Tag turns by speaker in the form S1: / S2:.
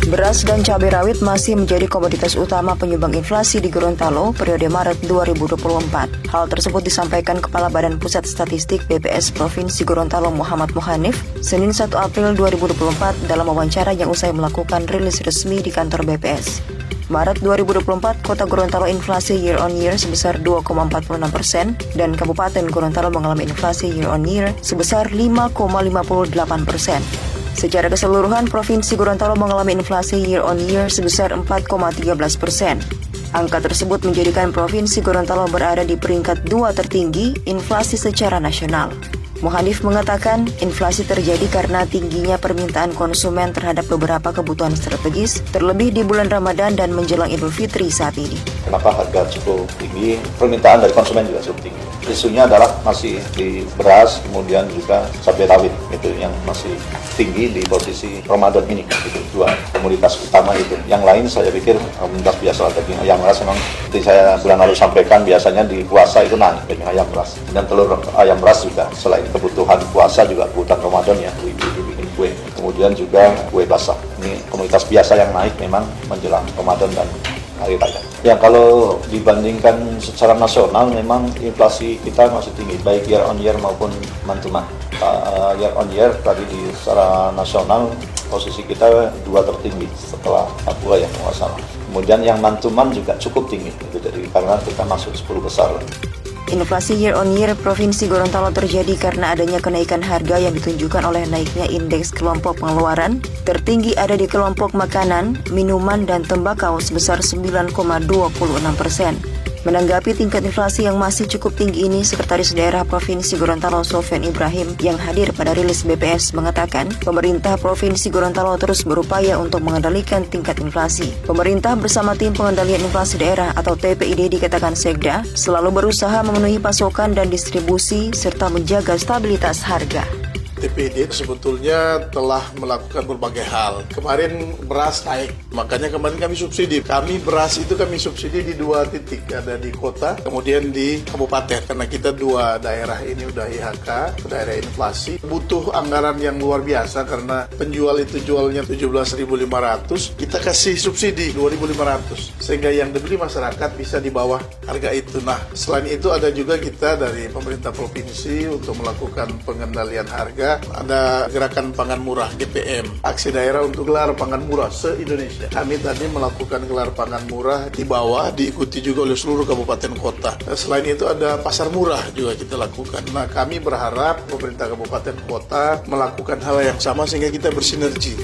S1: Beras dan cabai rawit masih menjadi komoditas utama penyumbang inflasi di Gorontalo periode Maret 2024. Hal tersebut disampaikan Kepala Badan Pusat Statistik BPS Provinsi Gorontalo Muhammad Mohanif, Senin 1 April 2024 dalam wawancara yang usai melakukan rilis resmi di kantor BPS. Maret 2024, Kota Gorontalo inflasi year on year sebesar 2,46% dan Kabupaten Gorontalo mengalami inflasi year on year sebesar 5,58%. Secara keseluruhan, Provinsi Gorontalo mengalami inflasi year on year sebesar 4,13%. Angka tersebut menjadikan Provinsi Gorontalo berada di peringkat 2 tertinggi inflasi secara nasional. Mohanif mengatakan inflasi terjadi karena tingginya permintaan konsumen terhadap beberapa kebutuhan strategis, terlebih di bulan Ramadan dan menjelang Idul Fitri saat ini.
S2: Kenapa harga cukup tinggi? Permintaan dari konsumen juga cukup tinggi. Isunya adalah masih di beras, kemudian juga cabai rawit, itu yang masih tinggi di posisi Ramadan ini. Itu dua komoditas utama itu. Yang lain saya pikir komoditas biasa, daging ayam ras memang seperti saya bulan lalu sampaikan, biasanya di puasa itu naik daging ayam ras. Dan telur ayam ras juga selain kebutuhan puasa juga kebutuhan Ramadan ya, dibikin kue. Kemudian juga kue basah. Ini komoditas biasa yang naik memang menjelang Ramadan dan hari raya. Ya, kalau dibandingkan secara nasional memang inflasi kita masih tinggi, baik year on year maupun month to month. Year on year tadi secara nasional posisi kita 2 tertinggi setelah Papua ya, kalau nggak salah. Kemudian yang month to month juga cukup tinggi, itu jadi karena kita masuk 10 besar.
S1: Inflasi year on year Provinsi Gorontalo terjadi karena adanya kenaikan harga yang ditunjukkan oleh naiknya indeks kelompok pengeluaran. Tertinggi ada di kelompok makanan, minuman, dan tembakau sebesar 9,26%. Menanggapi tingkat inflasi yang masih cukup tinggi ini, Sekretaris Daerah Provinsi Gorontalo Sofyan Ibrahim yang hadir pada rilis BPS mengatakan, pemerintah Provinsi Gorontalo terus berupaya untuk mengendalikan tingkat inflasi. Pemerintah bersama Tim Pengendalian Inflasi Daerah atau TPID dikatakan Sekda selalu berusaha memenuhi pasokan dan distribusi serta menjaga stabilitas harga.
S3: TPID sebetulnya telah melakukan berbagai hal. Kemarin beras naik, makanya kemarin kami subsidi. Beras itu kami subsidi di 2 titik, ada di kota, kemudian di kabupaten. Karena kita 2 daerah ini udah IHK, daerah inflasi, butuh anggaran yang luar biasa karena penjual itu jualnya 17.500, kita kasih subsidi 2.500, sehingga yang dibeli masyarakat bisa di bawah harga itu. Nah, selain itu ada juga kita dari pemerintah provinsi untuk melakukan pengendalian harga. Ada gerakan pangan murah GPM, aksi daerah untuk gelar pangan murah se-Indonesia. Kami tadi melakukan gelar pangan murah di bawah, diikuti juga oleh seluruh kabupaten kota. Selain itu ada pasar murah juga kita lakukan. Nah, kami berharap pemerintah kabupaten kota melakukan hal yang sama sehingga kita bersinergi.